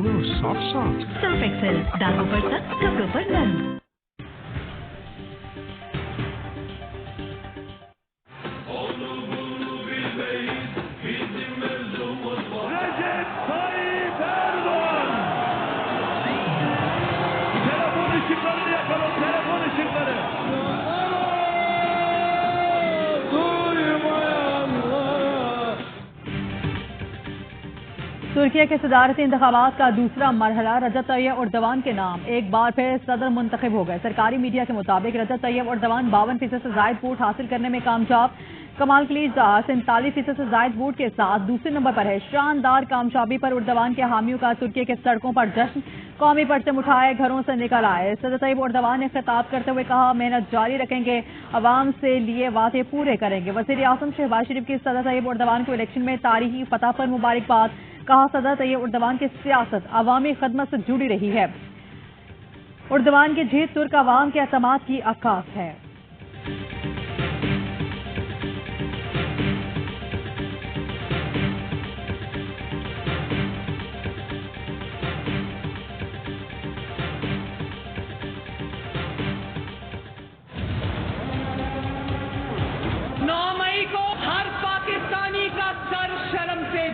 Soft Surf Excel, दागों पर तक, कपड़ों पर नरम। तुर्की के सदारती इंतखाबात का दूसरा मरहला रजब तैयब एर्दोगान के नाम एक बार फिर सदर मुंतखब हो गए। सरकारी मीडिया के मुताबिक रजब तैयब एर्दोगान 52% से जायद वोट हासिल करने में कामयाब। कमाल कलीचदार 47% से जायद वोट के साथ दूसरे नंबर पर है। शानदार कामयाबी पर एर्दोगान के हामियों का तुर्की के सड़कों पर जश्न, कौमी परचम उठाए घरों से निकल आए। सदर तैयब एर्दोगान ने खिताब करते हुए कहा, मेहनत जारी रखेंगे, अवाम से लिए वादे पूरे करेंगे। वज़ीर आज़म शहबाज शरीफ की सदर तैयब एर्दोगान को इलेक्शन में तारीखी फतह पर मुबारकबाद। कहा, सदर तैयब एर्दोगान की सियासत अवामी खदमत से जुड़ी रही है। एर्दोगान की जीत तुर्क अवाम के एतमाद की अक्कास है।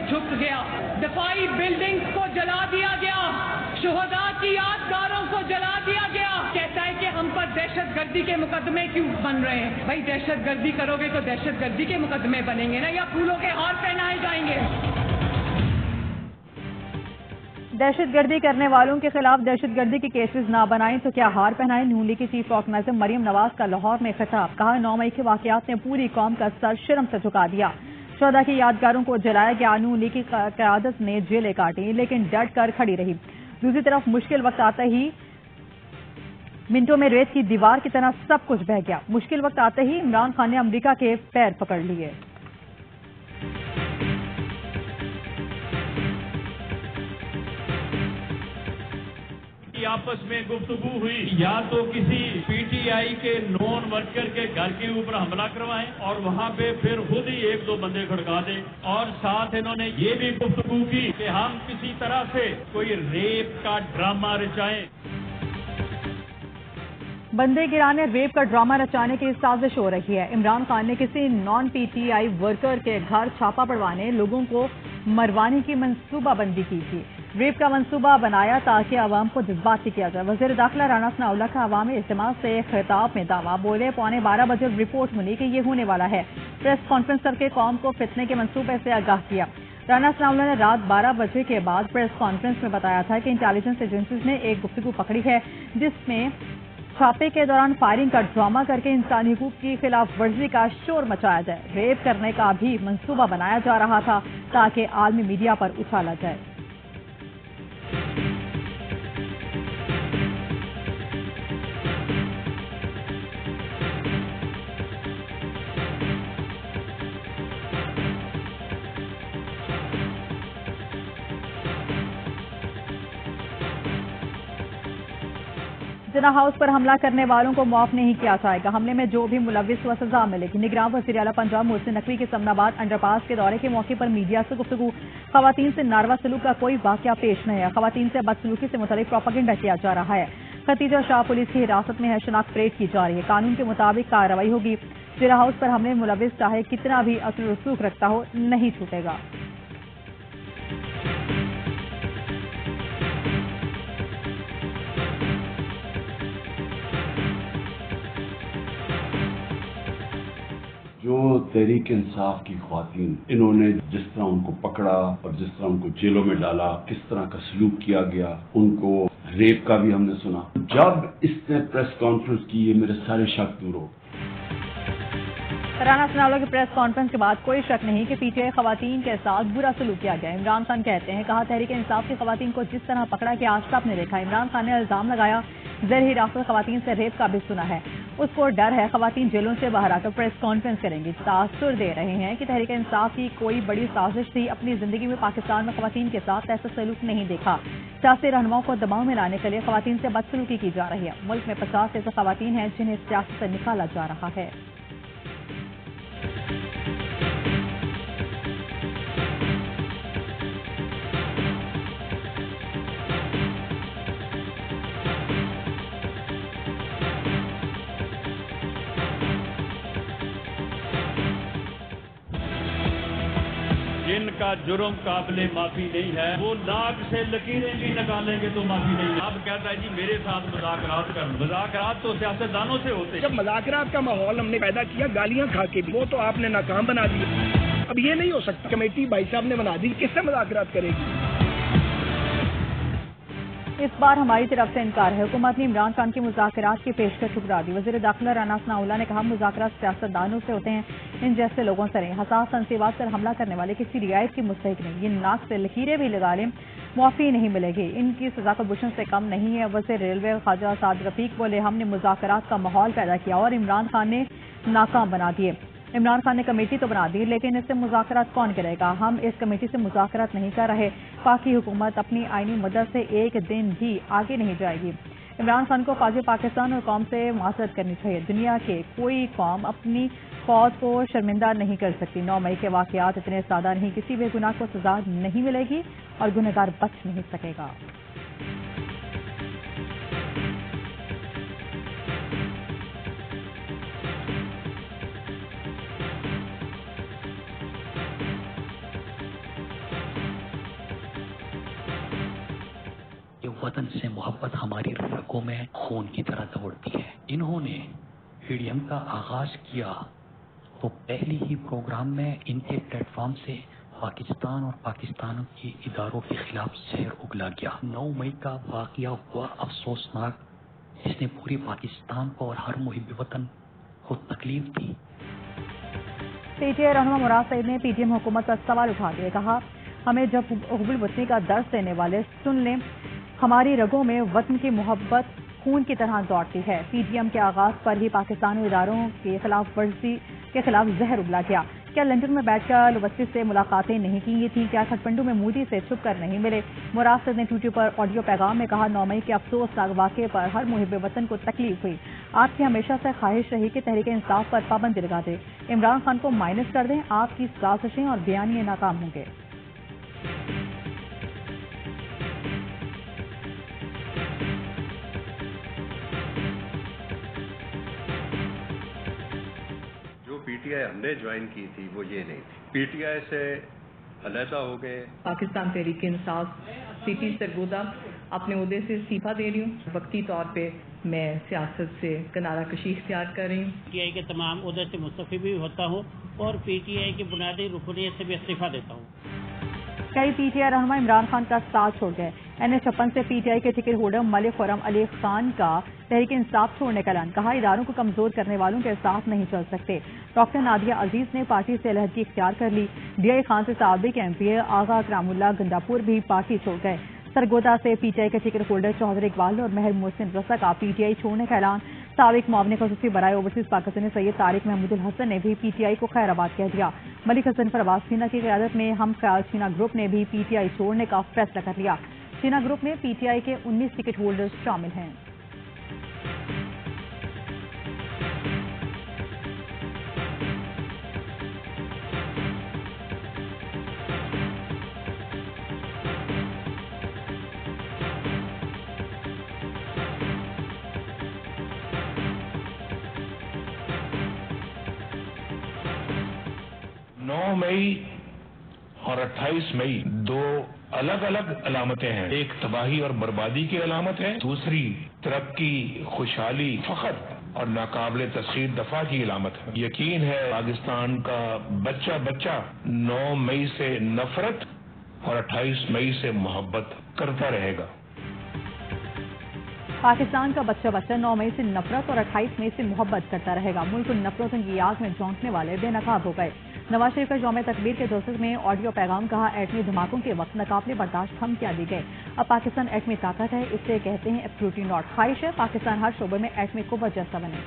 झुक गया, दफाई बिल्डिंग्स को जला दिया गया, शुहदा की यादगारों को जला दिया गया। कहता है कि हम पर दहशतगर्दी के मुकदमे क्यों बन रहे हैं? भाई दहशतगर्दी करोगे तो दहशतगर्दी के मुकदमे बनेंगे ना, या फूलों के हार पहनाए जाएंगे? दहशतगर्दी करने वालों के खिलाफ दहशतगर्दी के केसेस ना बनाएं तो क्या हार पहनाएं। नून लीग की चीफ ऑर्गेनाइजर मरियम नवाज का लाहौर में खिताब। कहा, 9 मई के वाकयात ने पूरी कौम का सर शर्म से झुका दिया। शोहदा की यादगारों को जलाया गया। नून लीग की क़यादत ने जेलें काटी लेकिन डट कर खड़ी रही। दूसरी तरफ मुश्किल वक्त आते ही मिनटों में रेत की दीवार की तरह सब कुछ बह गया। मुश्किल वक्त आते ही इमरान खान ने अमेरिका के पैर पकड़ लिए। आपस में गुफ्तगू हुई, या तो किसी पीटीआई के नॉन वर्कर के घर के ऊपर हमला करवाएं और वहां पे फिर खुद ही 1-2 बंदे खड़का दें, और साथ इन्होंने ये भी गुफ्तगू की कि हम किसी तरह से कोई रेप का ड्रामा रचाएं। बंदे गिराने रेप का ड्रामा रचाने की साजिश हो रही है। इमरान खान ने किसी नॉन पीटीआई वर्कर के घर छापा पड़वाने, लोगों को मरवाने की मंसूबाबंदी की थी। रेप का मंसूबा बनाया ताकि आवाम को जज्बाती किया जाए। वज़ीर दाखिला राना सनाउल्लाह का अवामी इज्तिमा से खिताब में दावा। बोले, 12:15 बजे रिपोर्ट मिली कि ये होने वाला है। प्रेस कॉन्फ्रेंस करके कौम को फितने के मंसूबे से आगाह किया। राना सनाउल्लाह ने रात 12 बजे के बाद प्रेस कॉन्फ्रेंस में बताया था कि इंटेलिजेंस एजेंसीज ने एक गुफ्तगू पकड़ी है जिसमें छापे के दौरान फायरिंग का ड्रामा करके इंसानी हुकूक की खिलाफ वर्जी का शोर मचाया जाए। रेप करने का भी मंसूबा बनाया जा रहा था ताकि आलमी मीडिया पर उछाला जाए। जना हाउस पर हमला करने वालों को माफ नहीं किया जाएगा। हमले में जो भी मुलविस हुआ सजा मिलेगी। निगरान वज़ीर आला पंजाब मोहसिन नकवी के समनाबाद अंडरपास के दौरे के मौके पर मीडिया से गुफ्तगू। खवातीन से नारवा सलूक का कोई वाकया पेश नहीं है। खवातीन से बदसलूकी से मुतल्लिक प्रोपेगेंडा किया जा रहा है। खतीजा शाह पुलिस की हिरासत में है, शनाख्त परेड की जा रही है। कानून के मुताबिक कार्रवाई होगी। जना हाउस पर हमले में मुलविस चाहे कितना भी असर रसूख रखता हो, नहीं छूटेगा। जो तहरीक इंसाफ की ख्वातीन, इन्होंने जिस तरह उनको पकड़ा और जिस तरह उनको जेलों में डाला, किस तरह का सलूक किया गया, उनको रेप का भी हमने सुना। जब इसने प्रेस कॉन्फ्रेंस की, ये मेरे सारे शक दूर हो। राना सनाउल्लाह की प्रेस कॉन्फ्रेंस के बाद कोई शक नहीं कि पीटीआई खवातीन के साथ बुरा सलूक किया गया। इमरान खान कहते हैं, कहा, तहरीक इंसाफ की खवातीन को जिस तरह पकड़ा कि आज तक ने देखा। इमरान खान ने इल्जाम लगाया ज़ेर हिरासत खवातीन से रेप का भी सुना है। उसको डर है खवातीन जेलों से बाहर आकर प्रेस कॉन्फ्रेंस करेंगी। तासुर दे रहे हैं कि तहरीक इंसाफ की कोई बड़ी साजिश थी। अपनी जिंदगी में पाकिस्तान में खवातीन के साथ ऐसा सलूक नहीं देखा। सियासी रहनुमाओं को दबाव में लाने के लिए खवातीन से बदसलूकी की जा रही है। मुल्क में 50 ऐसे खवातीन हैं जिन्हें सियासत से निकाला जा रहा है। का जुर्म काबिले माफी नहीं है, वो नाक से लकीरें भी निकालेंगे तो माफी नहीं है। आप कहता है जी मेरे साथ मुज़ाकरात कर, मुज़ाकरात तो सियासतदानों से होते हैं। जब मुज़ाकरात का माहौल हमने पैदा किया गालियां खा के, वो तो आपने नाकाम बना दिया। अब ये नहीं हो सकता, कमेटी भाई साहब ने बना दी, किससे मुज़ाकरात करेगी? इस बार हमारी तरफ से इनकार है। हुकूमत ने इमरान खान की मुज़ाकरात की पेशकश ठुकरा दी। वज़ीर दाखिला राना सनाउल्लाह ने कहा, मुज़ाकरात सियासतदानों से होते हैं, इन जैसे लोगों से नहीं। हसास तनसीबात पर हमला करने वाले किसी रियायत की मुस्तहिक नहीं। ये नाक से लकीरें भी लगा लें, मुआफ़ी नहीं मिलेगी। इनकी सजा कुलभूषण से कम नहीं है। वज़ीर रेलवे ख्वाजा साद रफीक बोले, हमने मुज़ाकरात का माहौल पैदा किया और इमरान खान ने नाकाम बना दिए। इमरान खान ने कमेटी तो बना दी, लेकिन इससे मुज़ाकरात कौन करेगा? हम इस कमेटी से मुज़ाकरात नहीं कर रहे। पाकी हुकूमत अपनी आईनी मदद से एक दिन भी आगे नहीं जाएगी। इमरान खान को फ़ौज पाकिस्तान और कौम से माज़रत करनी चाहिए। दुनिया के कोई कौम अपनी फ़ौज को शर्मिंदा नहीं कर सकती। 9 मई के वाक़यात इतने सादा नहीं, किसी भी गुनाह को सजा नहीं मिलेगी और गुनहगार बच नहीं सकेगा। वतन से मोहब्बत हमारी रगों में खून की तरह दौड़ती है। इन्होंने ईडीएम का आगाज किया तो पहले ही प्रोग्राम में इनके प्लेटफॉर्म से पाकिस्तान और पाकिस्तान के इदारों के खिलाफ जहर उगला गया। 9 मई का वाकया हुआ अफसोसनाक, जिसने पूरे पाकिस्तान को और हर मुहिब वतन को तकलीफ दी। पीटीआई रहनुमा मुराद सईद ने पीटीएम हुकूमत पर सवाल उठा दिए। कहा, हमें जब हुब्बुल वतनी का दर्स देने वाले सुन लें, हमारी रगों में वतन की मोहब्बत खून की तरह दौड़ती है। पीटीएम के आगाज पर ही पाकिस्तानी इदारों के खिलाफ वर्जी के खिलाफ जहर उगला गया। क्या लंदन में बैठकर वतनी से मुलाकातें नहीं की थी? क्या खटपंडू में मोदी से छुप कर नहीं मिले? मुराद सईद ने ट्विटर पर ऑडियो पैगाम में कहा, 9 मई के अफसोसनाक वाक़े पर हर मुहिब वतन को तकलीफ हुई। आपकी हमेशा से ख्वाहिश रही कि तहरीक इंसाफ पर पाबंदी लगा दे, इमरान खान को माइनस कर दें। आपकी साजिशें और बयानिए नाकाम होंगे। पीटीआई हमने ज्वाइन की थी वो ये नहीं थी। पीटीआई से अलहदा हो गए। पाकिस्तान तहरीक इंसाफ सीटी सरगोदा अपने ओहदे से इस्तीफा दे रही हूँ। वक्ती तौर पे मैं सियासत से किनारा कशी इख्तियार कर रही हूँ। पीटीआई के तमाम ओहदे से मुस्तफ़ी भी होता हूँ और पीटीआई की बुनियादी रुकनीत से भी इस्तीफा देता हूँ। कई पीटीआई रहनुमा इमरान खान का साथ छोड़ गए। NH56 से पीटीआई के टिकट होल्डर मलिक खुर्रम अली खान का तहरीक इंसाफ छोड़ने का ऐलान। कहा, इदारों को कमजोर करने वालों के साथ नहीं चल सकते। डॉक्टर नादिया अजीज ने पार्टी से अलहदगी इख्तियार कर ली। DI खान से साबिक MP आगा अकरामुल्लाह गंडापुर भी पार्टी छोड़ गए। सरगोदा से पीटीआई के टिकट होल्डर चौधरी इकबाल और मेहर मोहसिन रसा का पीटीआई छोड़ने का ऐलान। साबिक मुआविन खसूसी बराए ओवरसीज पाकिस्तानी सैयद तारिक महमूदुल हसन ने भी पीटीआई को खैराबाद कह दिया। मलिक हसन फरवाज शीना की क़यादत में हम ख्याल शीना ग्रुप ने भी पीटीआई छोड़ने का फैसला कर लिया। शीना ग्रुप में पीटीआई के 19 टिकट होल्डर्स शामिल हैं। मई और 28 मई दो अलग अलग अलामतें हैं। एक तबाही और बर्बादी की अलामत है, दूसरी तरक्की, खुशहाली, फख्र और नाकाबिले तस्खीर दफा की अलामत है। यकीन है पाकिस्तान का बच्चा बच्चा 9 मई से नफरत और 28 मई से मोहब्बत करता रहेगा। पाकिस्तान का बच्चा बच्चा 9 मई से नफरत और 28 मई से मोहब्बत करता रहेगा। मुल्क को नफरतों की आग में झोंकने वाले बेनकाब हो गए। नवाज शरीफ का यौम तकबीर के दोस्तों में ऑडियो पैगाम। कहा, एटमी धमाकों के वक्त नाकाबिले बर्दाश्त हम क्या दी गए। अब पाकिस्तान एटमी ताकत है, इससे कहते हैं एब्सोल्युटली नॉट। ख्वाहिश है पाकिस्तान हर शोबे में एटमी कुव्वत जैसा बने।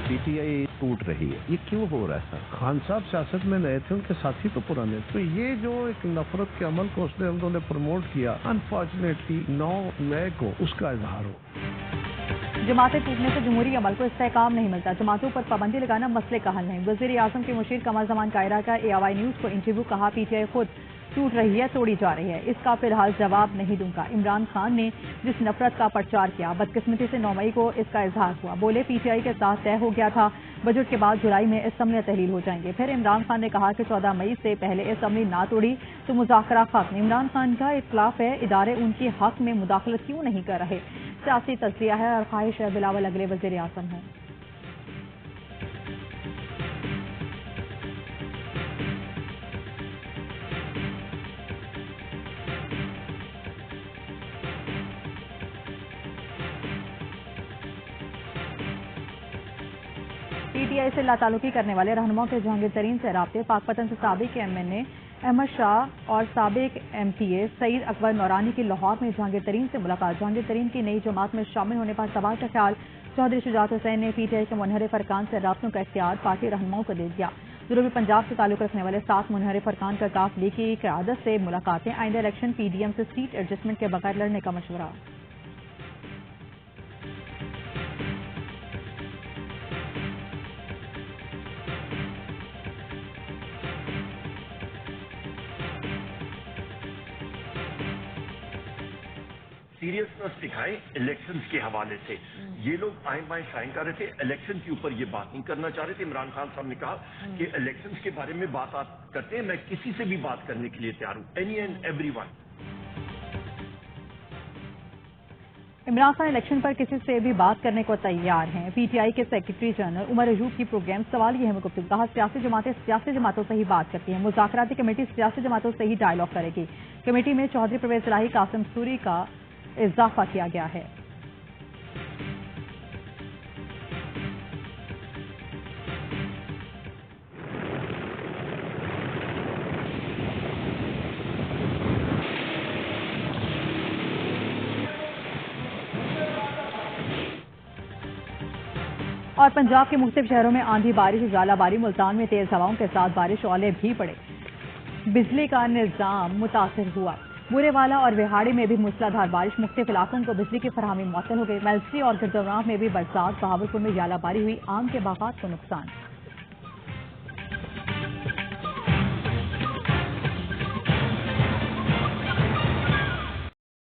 पीटीआई टूट रही है, ये क्यों हो रहा है? खान साहब सियासत में नए थे, उनके साथी तो पुराने। तो ये जो एक नफरत के अमल को उन्होंने प्रमोट किया, अनफॉर्चुनेटली 9 मई को उसका इजहार हो। जमातें टूटने से जमहूरी अमल को इस्तेहकाम नहीं मिलता। जमातों पर पाबंदी लगाना मसले का हल नहीं। वज़ीर आज़म के मुशीर कमर ज़मान कायरा का AOI न्यूज़ को इंटरव्यू। कहा, पीटीआई खुद टूट रही है, तोड़ी जा रही है। इसका फिलहाल जवाब नहीं दूंगा। इमरान खान ने जिस नफरत का प्रचार किया, बदकिस्मती से 9 मई को इसका इजहार हुआ। बोले पीटीआई के साथ तय हो गया था, बजट के बाद जुलाई में असम्बली तहलील हो जाएंगे। फिर इमरान खान ने कहा कि 14 मई से पहले असम्बली ना तोड़ी तो मुज़ाकरा खत्म। इमरान खान का इख्तिलाफ है, इदारे उनके हक में मुदाखलत क्यों नहीं कर रहे। सियासी तज्जिया है और ख्वाहिश है बिलावल अगले वज़ीर आज़म हों। पीटीआई से लाताल्लुकी करने वाले रहनुमाओं के जहांगीर तरीन से राब्ते। पाकपतन से साबिक एमएनए अहमद शाह और साबिक एमपीए सईद अकबर नौरानी की लाहौर में जहांगीर तरीन से मुलाकात। जहांगीर तरीन की नई जमात में शामिल होने पर सवाल का ख्याल चौधरी शुजात हुसैन ने पीटीआई के मुनहरिफ अरकान से राब्तों का इख्तियार पार्टी रहनुमाओं को दे दिया। जनूबी पंजाब से ताल्लुक रखने वाले 7 मुनहरिफ अरकान का काफिले की क़यादत से मुलाकातें। आइंदा इलेक्शन पीडीएम से सीट एडजस्टमेंट के बगैर लड़ने का मशवरा। सीरियसनेस दिखाएं इलेक्शंस के हवाले से। ये लोग आए बाएं शाइन कर रहे थे, इलेक्शन के ऊपर ये बात नहीं करना चाह रहे थे। इमरान खान साहब ने कहा कि इलेक्शंस के बारे में बात करते हैं, मैं किसी से भी बात करने के लिए तैयार हूं, any and everyone. Imran Khan election पर किसी से भी बात करने को तैयार हैं। पीटीआई के सेक्रेटरी जनरल उमर अयूब की प्रोग्राम सवाल ये है गुफ्तगू। कहा सियासी जमातें सियासी जमातों से ही बात करती हैं, मुज़ाकराती कमेटी सियासी जमातों से ही डायलॉग करेगी। कमेटी में चौधरी परवेज इलाही, कासिम सूरी का इजाफा किया गया है। और पंजाब के मुख्तलिफ शहरों में आंधी बारिश, झालाबारी, मुल्तान में तेज हवाओं के साथ बारिश, ओले भी पड़े। बिजली का निजाम मुतासिर हुआ। बुरेवाला और विहाड़ी में भी मूसलाधार बारिश, मुख्तलिफ इलाकों को बिजली की फराहमी मुअत्तल हो गई। मेलसी और गिरदौराम में भी बरसात, बहावलपुर में झालाबारी हुई, आम के बागात को नुकसान।